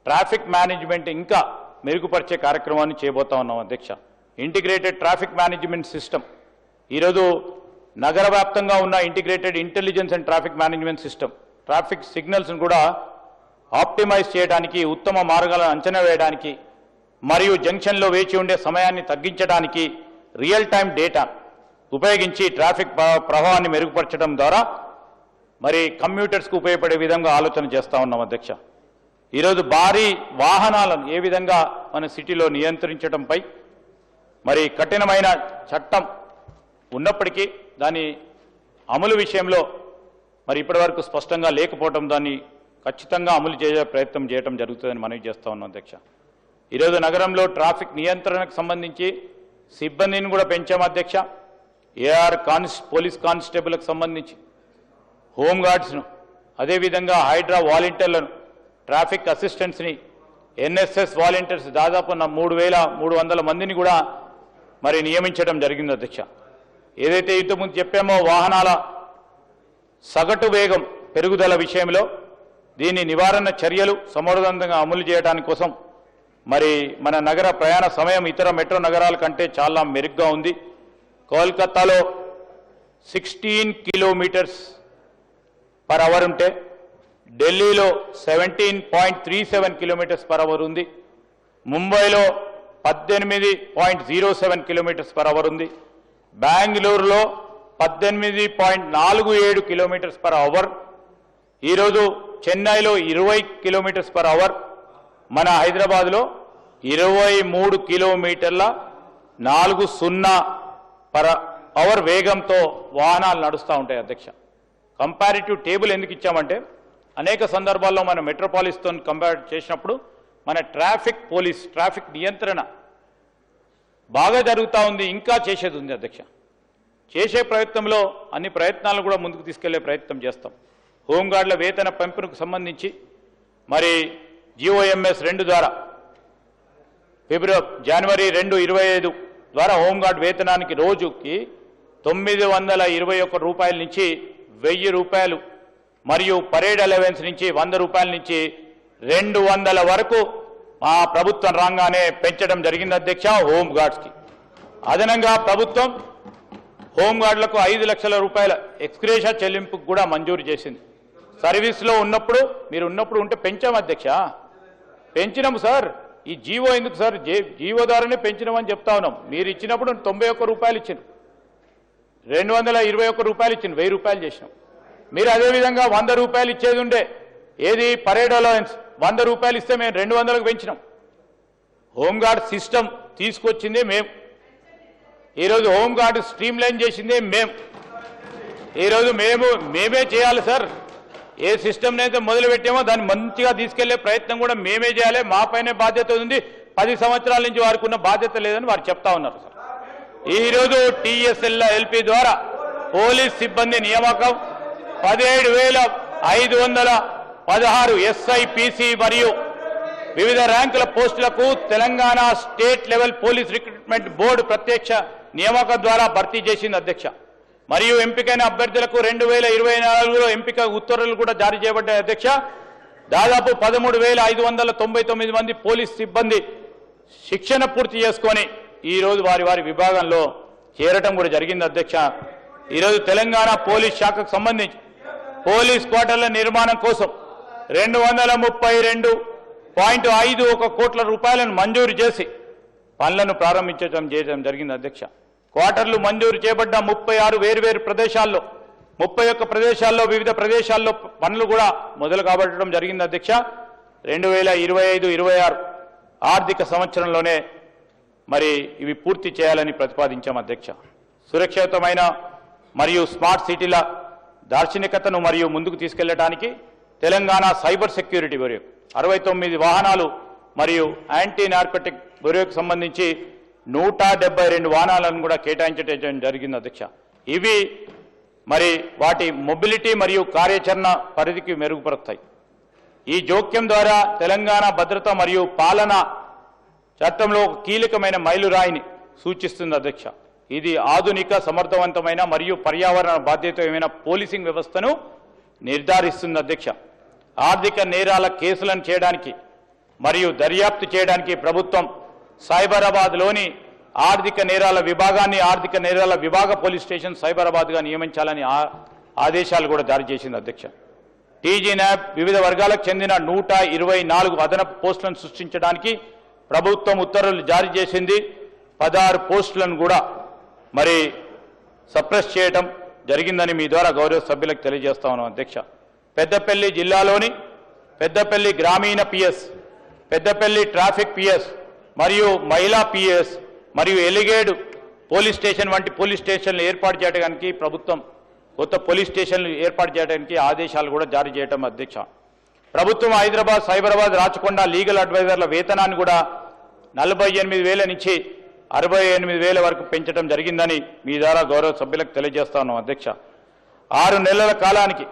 Speaker 1: ట్రాఫిక్ మేనేజ్మెంట్ ఇంకా మెరుగుపరిచే కార్యక్రమాన్ని చేయబోతా ఉన్నాం అధ్యక్ష. ఇంటిగ్రేటెడ్ ట్రాఫిక్ మేనేజ్మెంట్ సిస్టమ్ ఈరోజు నగర వ్యాప్తంగా ఉన్న integrated intelligence and traffic management system traffic సిగ్నల్స్ను కూడా ఆప్టిమైజ్ చేయడానికి, ఉత్తమ మార్గాలను అంచనా వేయడానికి మరియు జంక్షన్లో వేచి ఉండే సమయాన్ని తగ్గించడానికి రియల్ టైం డేటా ఉపయోగించి ట్రాఫిక్ ప్రభావాన్ని మెరుగుపరచడం ద్వారా మరి కమ్యూటర్స్కు ఉపయోగపడే విధంగా ఆలోచన చేస్తూ ఉన్నాం అధ్యక్ష. ఈరోజు భారీ వాహనాలను ఏ విధంగా మన సిటీలో నియంత్రించడంపై మరి కఠినమైన చట్టం ఉన్నప్పటికీ దాని అమలు విషయంలో మరి ఇప్పటివరకు స్పష్టంగా లేకపోవడం దాన్ని ఖచ్చితంగా అమలు చేసే ప్రయత్నం చేయడం జరుగుతుందని మనవి చేస్తూ ఉన్నాం అధ్యక్ష. ఈరోజు నగరంలో ట్రాఫిక్ నియంత్రణకు సంబంధించి సిబ్బందిని కూడా పెంచాం అధ్యక్ష. AR పోలీస్ కానిస్టేబుల్కి సంబంధించి హోంగార్డ్స్ను, అదేవిధంగా హైడ్రా వాలంటీర్లను, ట్రాఫిక్ అసిస్టెంట్స్ని, NSS వాలంటీర్స్ దాదాపు 3,300 మందిని కూడా మరి నియమించడం జరిగింది అధ్యక్ష. ఏదైతే ఇంతకుముందు చెప్పామో వాహనాల సగటు వేగం పెరుగుదల విషయంలో దీని నివారణ చర్యలు సమర్థవంతంగా అమలు చేయడానికి కోసం మరి మన నగర ప్రయాణ సమయం ఇతర మెట్రో నగరాల కంటే చాలా మెరుగ్గా ఉంది. కోల్కతాలో 16 కిలోమీటర్స్ పర్ అవర్ ఉంటే ఢిల్లీలో 17.37 కిలోమీటర్స్ పర్ అవర్ ఉంది. ముంబైలో 18.07 కిలోమీటర్స్ పర్ అవర్ ఉంది. బెంగళూరులో 18.47 కిలోమీటర్స్ పర్ అవర్. ఈరోజు చెన్నైలో 20 కిలోమీటర్స్ పర్ అవర్. మన హైదరాబాద్లో 23 కిలోమీటర్ల 40 పర్ అవర్ వేగంతో వాహనాలు నడుస్తూ ఉంటాయి అధ్యక్ష. కంపారిటివ్ టేబుల్ ఎందుకు ఇచ్చామంటే అనేక సందర్భాల్లో మన మెట్రోపాలిస్తో కంపేర్ చేసినప్పుడు మన ట్రాఫిక్ నియంత్రణ బాగా జరుగుతూ ఉంది, ఇంకా చేసేది ఉంది అధ్యక్ష. చేసే ప్రయత్నంలో అన్ని ప్రయత్నాలు కూడా ముందుకు తీసుకెళ్లే ప్రయత్నం చేస్తాం. హోంగార్డుల వేతన పెంపునకు సంబంధించి మరి GOMS 2 ద్వారా జనవరి 2, 2025 ద్వారా హోంగార్డ్ వేతనానికి రోజుకి 921 రూపాయల నుంచి 1000 రూపాయలు మరియు పరేడ్ అలవెన్స్ నుంచి 100 రూపాయల నుంచి 200 వరకు మా ప్రభుత్వం రాగానే పెంచడం జరిగింది అధ్యక్ష. హోంగార్డ్స్కి అదనంగా ప్రభుత్వం హోంగార్డులకు 5 లక్షల రూపాయల ఎక్స్గ్రేషియా చెల్లింపుకు కూడా మంజూరు చేసింది. సర్వీస్లో ఉన్నప్పుడు మీరు ఉంటే పెంచాం అధ్యక్ష, పెంచినాము సార్. ఈ జీవో ఎందుకు సార్? జీవో ద్వారానే పెంచినామని చెప్తా ఉన్నాం. మీరు ఇచ్చినప్పుడు 91 రూపాయలు ఇచ్చింది, 221 రూపాయలు ఇచ్చింది, 1000 రూపాయలు చేసినాం. మీరు అదేవిధంగా 100 రూపాయలు ఇచ్చేది ఉండే, ఏది పరేడ్ అలవెన్స్ 100 రూపాయలు ఇస్తే మేము 200కు పెంచినాం. హోంగార్డ్ సిస్టమ్ తీసుకొచ్చిందే మేము. ఈరోజు హోంగార్డ్ స్ట్రీమ్ లైన్ చేసిందే మేము. ఈరోజు మేమే చేయాలి సార్. ఏ సిస్టమ్ని అయితే మొదలుపెట్టామో దాన్ని మంచిగా తీసుకెళ్లే ప్రయత్నం కూడా మేమే చేయాలి. మా పైనే బాధ్యత ఉంది. 10 సంవత్సరాల నుంచి వారికి ఉన్న బాధ్యత లేదని వారు చెప్తా ఉన్నారు సార్. ఈరోజు TSLP ద్వారా పోలీస్ సిబ్బంది నియామకం 17,516 SI, PC మరియు వివిధ ర్యాంకుల పోస్టులకు Telangana state level police recruitment board ప్రత్యక్ష నియామకం ద్వారా భర్తీ చేసింది అధ్యక్ష. మరియు ఎంపికైన అభ్యర్థులకు 2024లో ఎంపిక ఉత్తర్వులు కూడా జారీ చేయబడ్డాయి అధ్యక్ష. దాదాపు 13,599 మంది పోలీస్ సిబ్బంది శిక్షణ పూర్తి చేసుకొని ఈరోజు వారి విభాగంలో చేరటం కూడా జరిగింది అధ్యక్ష. ఈరోజు తెలంగాణ పోలీస్ శాఖకు సంబంధించి పోలీస్ క్వార్టర్ల నిర్మాణం కోసం 232.51 కోట్ల రూపాయలను మంజూరు చేసి పనులను ప్రారంభించడం జరిగింది అధ్యక్ష. క్వార్టర్లు మంజూరు చేయబడ్డ 36 వేర్వేరు ప్రదేశాల్లో 31 ప్రదేశాల్లో వివిధ ప్రదేశాల్లో పనులు కూడా మొదలు కాబట్టడం జరిగింది అధ్యక్ష. 2025-26 ఆర్థిక సంవత్సరంలోనే మరి ఇవి పూర్తి చేయాలని ప్రతిపాదించాం అధ్యక్ష. సురక్షితమైన మరియు స్మార్ట్ సిటీల దార్శనికతను మరియు ముందుకు తీసుకెళ్లడానికి తెలంగాణ సైబర్ సెక్యూరిటీ బ్యూరో 69 వాహనాలు మరియు యాంటీ నార్కోటిక్ బ్యూరోకి సంబంధించి 172 వాహనాలను కూడా కేటాయించడం జరిగింది అధ్యక్ష. ఇవి మరి వాటి మొబిలిటీ మరియు కార్యాచరణ పరిధికి మెరుగుపరుస్తాయి. ఈ జోక్యం ద్వారా తెలంగాణ భద్రత మరియు పాలన చట్టంలో ఒక కీలకమైన మైలురాయిని సూచిస్తుంది అధ్యక్ష. ఇది ఆధునిక, సమర్థవంతమైన మరియు పర్యావరణ బాధ్యతమైన పోలీసింగ్ వ్యవస్థను నిర్ధారిస్తుంది అధ్యక్ష. ఆర్థిక నేరాల కేసులను చేయడానికి మరియు దర్యాప్తు చేయడానికి ప్రభుత్వం సైబరాబాద్లోని ఆర్థిక నేరాల విభాగాన్ని ఆర్థిక నేరాల విభాగ పోలీస్ స్టేషన్ సైబరాబాద్గా నియమించాలని ఆదేశాలు కూడా జారీ చేసింది అధ్యక్ష. TGNAB వివిధ వర్గాలకు చెందిన 124 అదనపు పోస్టులను సృష్టించడానికి ప్రభుత్వం ఉత్తర్వులు జారీ చేసింది. 16 పోస్టులను కూడా మరి సప్రెస్ చేయడం జరిగిందని మీ ద్వారా గౌరవ సభ్యులకు తెలియజేస్తా ఉన్నాం అధ్యక్ష. పెద్దపల్లి జిల్లాలోని పెద్దపల్లి గ్రామీణ PS, పెద్దపల్లి ట్రాఫిక్ PS మరియు మహిళా PS మరియు ఎలిగేడ్ పోలీస్ స్టేషన్ వంటి పోలీస్ స్టేషన్లు ఏర్పాటు చేయడానికి ప్రభుత్వం కొత్త పోలీస్ స్టేషన్లు ఏర్పాటు చేయడానికి ఆదేశాలు కూడా జారీ చేయడం అధ్యక్ష. ప్రభుత్వం హైదరాబాద్, సైబరాబాద్, రాచకొండ లీగల్ అడ్వైజర్ల వేతనాన్ని కూడా 48,000 నుంచి 68,000 వరకు పెంచడం జరిగిందని మీ ద్వారా గౌరవ సభ్యులకు తెలియజేస్తా ఉన్నాం అధ్యక్ష. 6 నెలల కాలానికి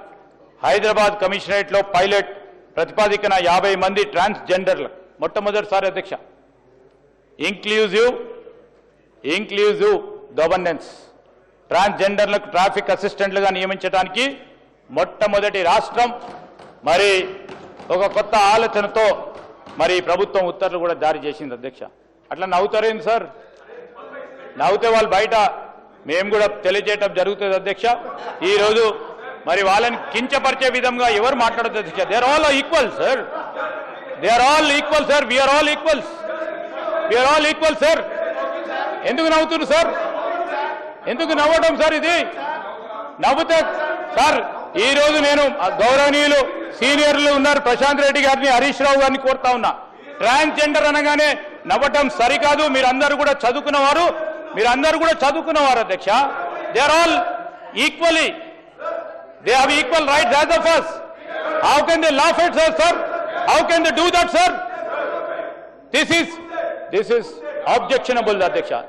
Speaker 1: హైదరాబాద్ కమిషనరేట్లో పైలట్ ప్రతిపాదికన 50 మంది ట్రాన్స్జెండర్లకు మొట్టమొదటిసారి అధ్యక్ష ఇంక్లూజివ్ గవర్నెన్స్ ట్రాన్స్జెండర్లకు ట్రాఫిక్ అసిస్టెంట్లుగా నియమించడానికి మొట్టమొదటి రాష్ట్రం మరి ఒక కొత్త ఆలోచనతో మరి ప్రభుత్వం ఉత్తర్వులు కూడా జారీ చేసింది అధ్యక్ష. అట్లా నవ్వుతారేంది సార్? నవ్వుతే వాళ్ళు బయట మేము కూడా తెలియజేయటం జరుగుతుంది అధ్యక్ష. ఈరోజు మరి వాళ్ళని కించపరిచే విధంగా ఎవరు మాట్లాడదు అధ్యక్ష. They are all equal sir, they are all equal sir, we are all equals, we are all equal sir. ఎందుకు నవ్వుతున్నారు సార్? ఎందుకు నవ్వడం సార్? ఇది నవ్వుతే సార్ ఈరోజు నేను గౌరవనీయులు సీనియర్లు ఉన్నారు ప్రశాంత్ రెడ్డి గారిని, హరీష్ రావు గారిని కోరుతా ఉన్నా, ట్రాన్స్జెండర్ అనగానే నవ్వటం సరికాదు. మీరందరూ కూడా చదువుకున్నవారు, మీరందరూ కూడా చదువుకున్నవారు అధ్యక్ష. They are all equally, they have equal rights as of us. How can they laugh at us, sir? How can they do that, sir? This is objectionable, Adhyaksha.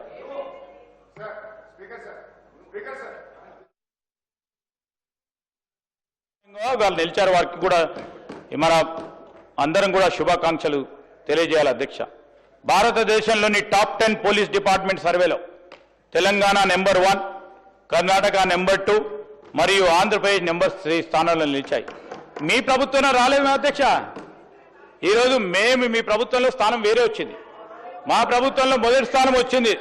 Speaker 1: వాళ్ళు నిలిచారు, వారికి కూడా మన అందరం కూడా శుభాకాంక్షలు తెలియజేయాలి అధ్యక్ష. భారతదేశంలోని టాప్ 10 పోలీస్ డిపార్ట్మెంట్ సర్వేలో తెలంగాణ నెంబర్ 1, కర్ణాటక నెంబర్ 2 మరియు ఆంధ్రప్రదేశ్ నెంబర్ 3 స్థానాల్లో నిలిచాయి. మీ ప్రభుత్వంలో రాలేదు అధ్యక్ష. ఈరోజు మేము మీ ప్రభుత్వంలో స్థానం వేరే వచ్చింది, మా ప్రభుత్వంలో మొదటి స్థానం వచ్చింది.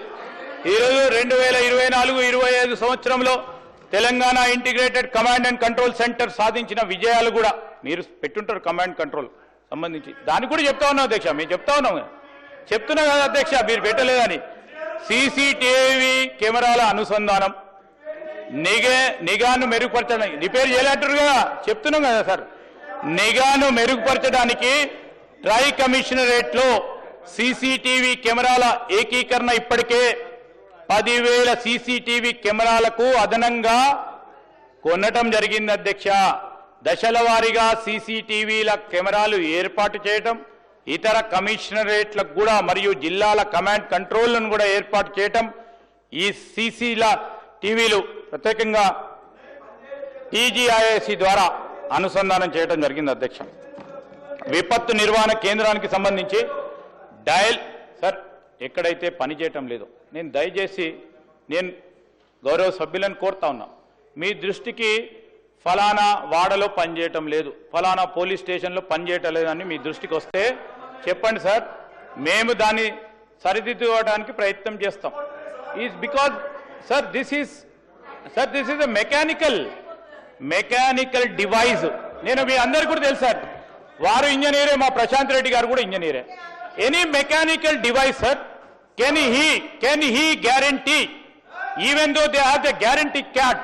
Speaker 1: ఈరోజు 2024-25 సంవత్సరంలో Telangana integrated command and control centre సాధించిన విజయాలు కూడా మీరు పెట్టుంటారు. కమాండ్ కంట్రోల్ సంబంధించి దానికి కూడా చెప్తా ఉన్నాం అధ్యక్ష. మేము చెప్తున్నా కదా అధ్యక్ష, మీరు పెట్టలేదని. సీసీటీవీ కెమెరాల అనుసంధానం, నిఘాను మెరుగుపరచడానికి, రిపేర్ చేయలేంటారు కదా, చెప్తున్నాం కదా సార్. నిఘాను మెరుగుపరచడానికి ట్రై కమిషనరేట్లో సీసీటీవీ కెమెరాల ఏకీకరణ ఇప్పటికే 10,000 సీసీటీవీ కెమెరాలకు అదనంగా కొనటం జరిగింది అధ్యక్ష. దశల వారీగా సీసీటీవీల కెమెరాలు ఏర్పాటు చేయటం, ఇతర కమిషనరేట్లకు కూడా మరియు జిల్లాల కమాండ్ కంట్రోల్లను కూడా ఏర్పాటు చేయటం, ఈ సీసీల టీవీలు ప్రత్యేకంగా టీజీఐఎస్సీ ద్వారా అనుసంధానం చేయడం జరిగింది అధ్యక్ష. విపత్తు నిర్వహణ కేంద్రానికి సంబంధించి డయల్ సార్ ఎక్కడైతే పని చేయటం లేదో దయచేసి నేను గౌరవ సభ్యులను కోరుతా ఉన్నా, మీ దృష్టికి ఫలానా వాడలో పనిచేయటం లేదు, ఫలానా పోలీస్ స్టేషన్లో పనిచేయటం లేదని మీ దృష్టికి వస్తే చెప్పండి సార్, మేము దాన్ని సరిదిద్దుకోవడానికి ప్రయత్నం చేస్తాం. Is because sir this is a mechanical device. నేను మీ అందరికీ కూడా తెలుసు సార్, వారు ఇంజనీరే, మా ప్రశాంత్ రెడ్డి గారు కూడా ఇంజనీరే. Any mechanical device sir, can he guarantee even though they have the guarantee cat,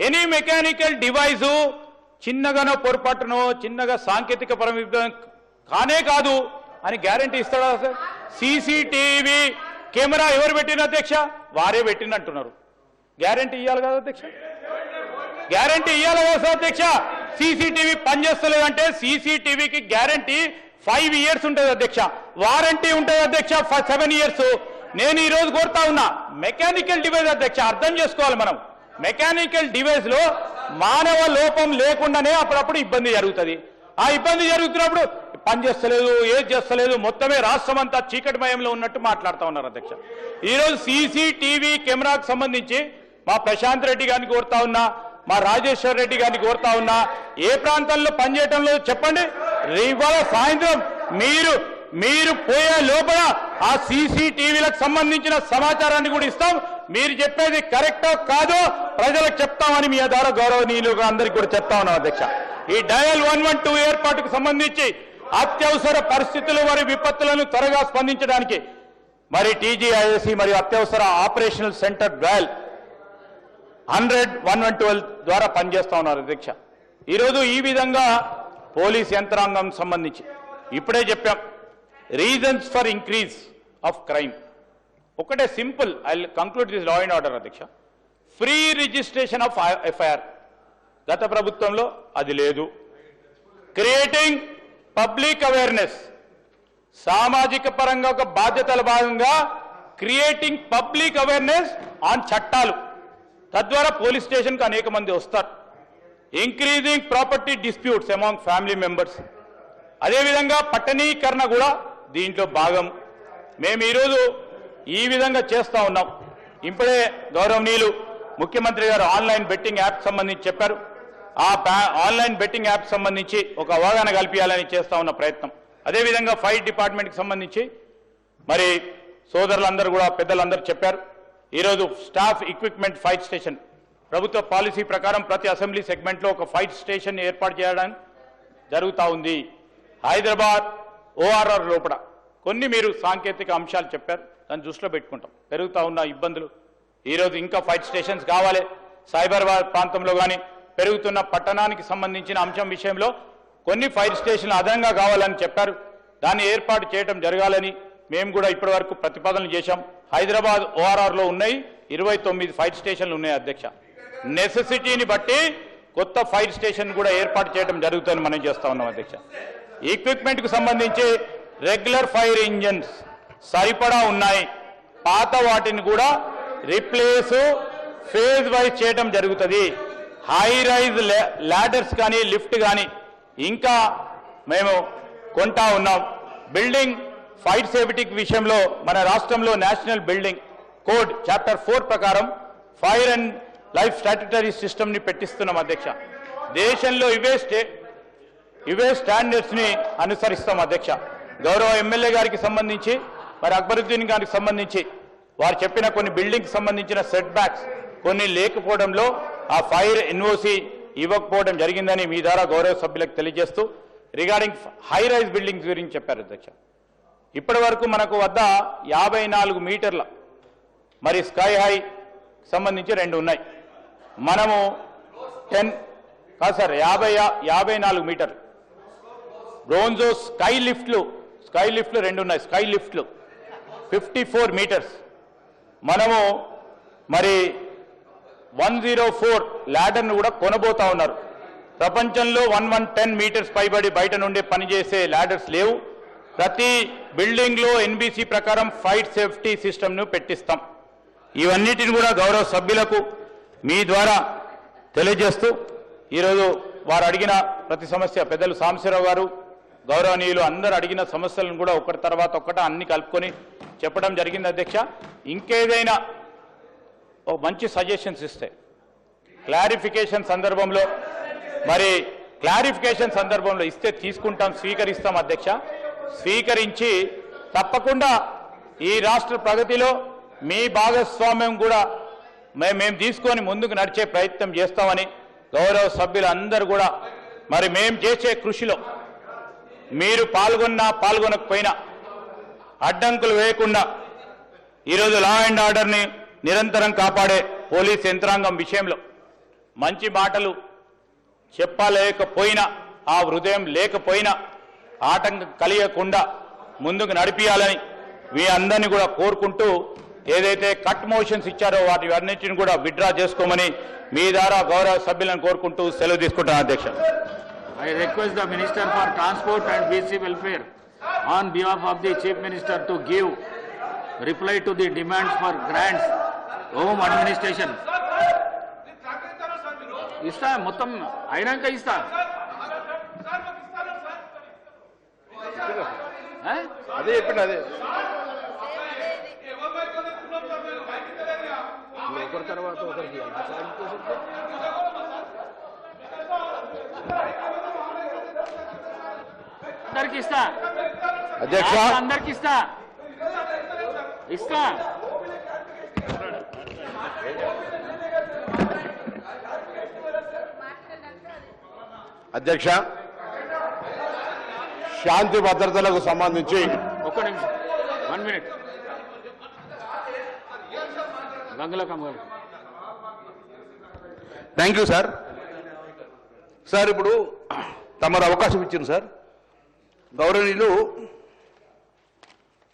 Speaker 1: any mechanical device చిన్నగానో పొరపాటునో చిన్నగా సాంకేతిక పరమ కానే కాదు అని గ్యారంటీ ఇస్తాడా సార్? సీసీటీవీ కెమెరా ఎవరు పెట్టిన అధ్యక్ష? వారే పెట్టినట్టున్నారు. గ్యారంటీ ఇవ్వాలి కదా అధ్యక్ష, గ్యారంటీ ఇవ్వాలి కదా అధ్యక్ష. సీసీటీవీ పనిచేస్తలేదంటే సీసీటీవీకి గ్యారంటీ 5 years ఉంటుంది అధ్యక్ష, వారంటీ ఉంటుంది అధ్యక్ష 7 years. నేను ఈ రోజు కోరుతా ఉన్నా, మెకానికల్ డివైస్ అధ్యక్ష అర్థం చేసుకోవాలి మనం. మెకానికల్ డివైస్ లో మానవ లోపం లేకుండానే అప్పుడప్పుడు ఇబ్బంది జరుగుతుంది. ఆ ఇబ్బంది జరుగుతున్నప్పుడు పనిచేస్తలేదు, ఏది చేస్తలేదు, మొత్తమే రాష్ట్రం అంతా చీకటిమయంలో ఉన్నట్టు మాట్లాడుతూ ఉన్నారు అధ్యక్ష. ఈరోజు సీసీటీవీ కెమెరాకు సంబంధించి మా ప్రశాంత్ రెడ్డి గారిని కోరుతా ఉన్నా, మా రాజేశ్వర్ రెడ్డి గారిని కోరుతా ఉన్నా, ఏ ప్రాంతాల్లో పనిచేయటం లేదు చెప్పండి. ఇవాళ సాయంత్రం మీరు పోయే లోపల ఆ సీసీటీవీలకు సంబంధించిన సమాచారాన్ని కూడా ఇస్తాం. మీరు చెప్పేది కరెక్టో కాదో ప్రజలకు చెప్తామని మీ ద్వారా గౌరవనీయులుగా అందరికీ కూడా చెప్తా ఉన్నాం అధ్యక్ష. ఈ డయల్ 112 ఏర్పాటుకు సంబంధించి అత్యవసర పరిస్థితులు మరియు విపత్తులను త్వరగా స్పందించడానికి మరి టీజీఐఎస్సీ మరియు అత్యవసర ఆపరేషనల్ సెంటర్ డయల్ 100-112 ద్వారా పనిచేస్తా ఉన్నారు అధ్యక్ష. ఈరోజు ఈ విధంగా పోలీస్ యంత్రాంగం సంబంధించి ఇప్పుడే చెప్పాం, reasons for increase of crime ఒకటే simple. I conclude this law and order అధ్యక్ష. ఫ్రీ రిజిస్ట్రేషన్ ఆఫ్ ఎఫ్ఐఆర్ గత ప్రభుత్వంలో అది లేదు. క్రియేటింగ్ పబ్లిక్ అవేర్నెస్, సామాజిక పరంగా ఒక బాధ్యతల భాగంగా క్రియేటింగ్ పబ్లిక్ అవేర్నెస్ ఆన్ చట్టాలు, తద్వారా పోలీస్ స్టేషన్కి అనేక మంది వస్తారు. Increasing property disputes among family members, అదేవిధంగా పట్టణీకరణ కూడా దీంట్లో భాగం. మేము ఈరోజు ఈ విధంగా చేస్తూ ఉన్నాం. ఇప్పుడే గౌరవనీయులు ముఖ్యమంత్రి గారు ఆన్లైన్ బెట్టింగ్ యాప్ సంబంధించి చెప్పారు. ఆ ఆన్లైన్ బెట్టింగ్ యాప్ సంబంధించి ఒక అవగాహన కల్పించాలని చేస్తా ఉన్న ప్రయత్నం. అదేవిధంగా ఫైర్ డిపార్ట్మెంట్కి సంబంధించి మరి సోదరులందరూ కూడా పెద్దలందరూ చెప్పారు. ఈరోజు స్టాఫ్ ఎక్విప్మెంట్ ఫైర్ స్టేషన్ ప్రభుత్వ పాలసీ ప్రకారం ప్రతి అసెంబ్లీ సెగ్మెంట్లో ఒక ఫైర్ స్టేషన్ ఏర్పాటు చేయడం జరుగుతూ ఉంది. హైదరాబాద్ ఓఆర్ఆర్ లోపల కొన్ని మీరు సాంకేతిక అంశాలు చెప్పారు, దాన్ని దృష్టిలో పెట్టుకుంటాం. పెరుగుతూ ఉన్న ఇబ్బందులు ఈరోజు ఇంకా ఫైర్ స్టేషన్స్ కావాలి. సైబరాబాద్ ప్రాంతంలో కానీ పెరుగుతున్న పట్టణానికి సంబంధించిన అంశం విషయంలో కొన్ని ఫైర్ స్టేషన్లు అదనంగా కావాలని చెప్పారు. దాన్ని ఏర్పాటు చేయడం జరగాలని మేము కూడా ఇప్పటివరకు ప్రతిపాదనలు చేశాం. హైదరాబాద్ ఓఆర్ఆర్లో ఉన్నాయి 29 ఫైర్ స్టేషన్లు ఉన్నాయి అధ్యక్ష. నెసెసిటీని బట్టి కొత్త ఫైర్ స్టేషన్ కూడా ఏర్పాటు చేయడం జరుగుతుందని మనం చేస్తా ఉన్నాం అధ్యక్ష. ఎక్విప్మెంట్కు సంబంధించి రెగ్యులర్ ఫైర్ ఇంజన్స్ సరిపడా ఉన్నాయి. పాత వాటిని కూడా రిప్లేస్ ఫేజ్ వైజ్ చేయడం జరుగుతుంది. హై రైజ్ ల్యాడర్స్ కానీ లిఫ్ట్ కానీ ఇంకా మేము కొంటా ఉన్నాం. బిల్డింగ్ ఫైర్ సేఫ్టీ విషయంలో మన రాష్ట్రంలో నేషనల్ బిల్డింగ్ కోడ్ చాప్టర్ 4 ప్రకారం ఫైర్ అండ్ లైఫ్ స్టాట్యుటరీ సిస్టమ్ని పెట్టిస్తున్నాం అధ్యక్ష. దేశంలో ఇవే స్టాండర్డ్స్ని అనుసరిస్తాం అధ్యక్ష. గౌరవ ఎమ్మెల్యే గారికి సంబంధించి మరి అక్బరుద్దీన్ గారికి సంబంధించి వారు చెప్పిన కొన్ని బిల్డింగ్కి సంబంధించిన సెట్ బ్యాక్స్ కొన్ని లేకపోవడంలో ఆ ఫైర్ ఎన్ఓసి ఇవ్వకపోవడం జరిగిందని మీ ద్వారా గౌరవ సభ్యులకు తెలియజేస్తూ రిగార్డింగ్ హై రైజ్ బిల్డింగ్స్ గురించి చెప్పారు అధ్యక్ష. ఇప్పటి వరకు మనకు వద్ద 54 మీటర్ల మరి స్కై హై సంబంధించి 2 ఉన్నాయి. మనము 10 కాదు సార్ 54 మీటర్లు. బ్రోంజో స్కై లిఫ్ట్లు 2 ఉన్నాయి. స్కై లిఫ్ట్లు 54 మీటర్స్. మనము మరి 104 ల్యాడర్ను కూడా కొనబోతా ఉన్నారు. ప్రపంచంలో 110 మీటర్స్ పైబడి బయట నుండి పనిచేసే ల్యాడర్స్ లేవు. ప్రతి బిల్డింగ్లో ఎన్బిసి ప్రకారం ఫైర్ సేఫ్టీ సిస్టమ్ను పెట్టిస్తాం. ఇవన్నిటిని కూడా గౌరవ సభ్యులకు మీ ద్వారా తెలియజేస్తూ ఈరోజు వారు అడిగిన ప్రతి సమస్య పెద్దలు సాంబశివరావు గారు గౌరవనీయులు అందరూ అడిగిన సమస్యలను కూడా ఒకటి తర్వాత ఒకటి అన్ని కలుపుకొని చెప్పడం జరిగింది అధ్యక్ష. ఇంకేదైనా ఒక మంచి సజెషన్స్ ఇస్తే క్లారిఫికేషన్ సందర్భంలో ఇస్తే తీసుకుంటాం, స్వీకరిస్తాం అధ్యక్ష. స్వీకరించి తప్పకుండా ఈ రాష్ట్ర ప్రగతిలో మీ భాగస్వామ్యం కూడా మేము తీసుకొని ముందుకు నడిచే ప్రయత్నం చేస్తామని గౌరవ సభ్యులందరూ కూడా మరి మేము చేసే కృషిలో మీరు పాల్గొనకపోయినా అడ్డంకులు వేయకుండా ఈరోజు లా అండ్ ఆర్డర్ని నిరంతరం కాపాడే పోలీస్ యంత్రాంగం విషయంలో మంచి మాటలు చెప్పలేకపోయినా ఆ హృదయం లేకపోయినా ఆటంకం కలిగకుండా ముందుకు నడిపియాలని మీ అందరినీ కూడా కోరుకుంటూ ఏదైతే కట్ మోషన్స్ ఇచ్చారో వాటి అన్నింటిని కూడా విత్డ్రా చేసుకోమని మీ ద్వారా గౌరవ సభ్యులను కోరుకుంటూ సెలవు తీసుకుంటాను అధ్యక్ష.
Speaker 2: I request the Minister for Transport and BC Welfare on behalf of the Chief Minister to give reply to the demands for grants, home administration. ఇస్తా మొత్తం అయినాక ఇస్తా.
Speaker 3: అదే చెప్పండి. అదే ఒకరి తర్వాత ఒకరికి
Speaker 2: అందరికి ఇస్తా
Speaker 3: అధ్యక్ష.
Speaker 2: అందరికి ఇస్తా.
Speaker 3: అధ్యక్ష, శాంతి భద్రతలకు సంబంధించి
Speaker 2: ఒక్క నిమిషం 1 minute. గంగుల కమ్మగారు.
Speaker 4: Thank you sir. సార్ ఇప్పుడు తమరు అవకాశం ఇచ్చింది సార్. గౌరవనీయులు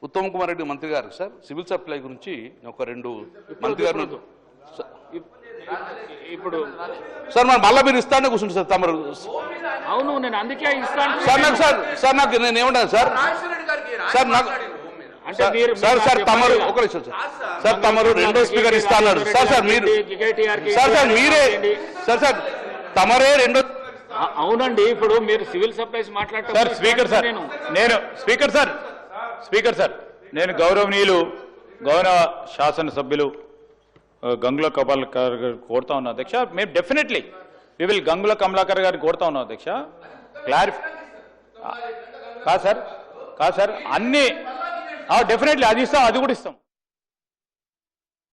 Speaker 4: ఉత్తమ్ కుమార్ రెడ్డి మంత్రి గారు సార్ సివిల్ సప్లై గురించి ఒక 2 మంత్రి గారు
Speaker 2: ఇప్పుడు
Speaker 4: సార్ మనం మళ్ళీ మీరు ఇస్తానే కూర్చుంటారు సార్ తమరు.
Speaker 2: అవును నేను అందుకే ఇస్తాను
Speaker 4: సార్ నాకు నేను ఏమంటాను సార్ నాకు సార్ తమరు ఒక నిమిషం సార్ తమరు 2వ స్పీకర్ ఇస్తా అన్నారు సార్ మీరు మీరే సార్ తమరే 2వ.
Speaker 2: అవునండి ఇప్పుడు మీరు సివిల్ సప్లైస్ మాట్లాడతారు.
Speaker 1: స్పీకర్ సార్ నేను గౌరవనీయులు గౌరవ శాసనసభ్యులు గంగుల కపాల్ కోరుతా ఉన్నా అధ్యక్ష. మేము definitely we will Gangula Kamalakar గారికి కోరుతా ఉన్నాం అధ్యక్ష కాదు సార్ అన్ని డెఫినెట్లీ అది ఇస్తాం, అది కూడా ఇస్తాం.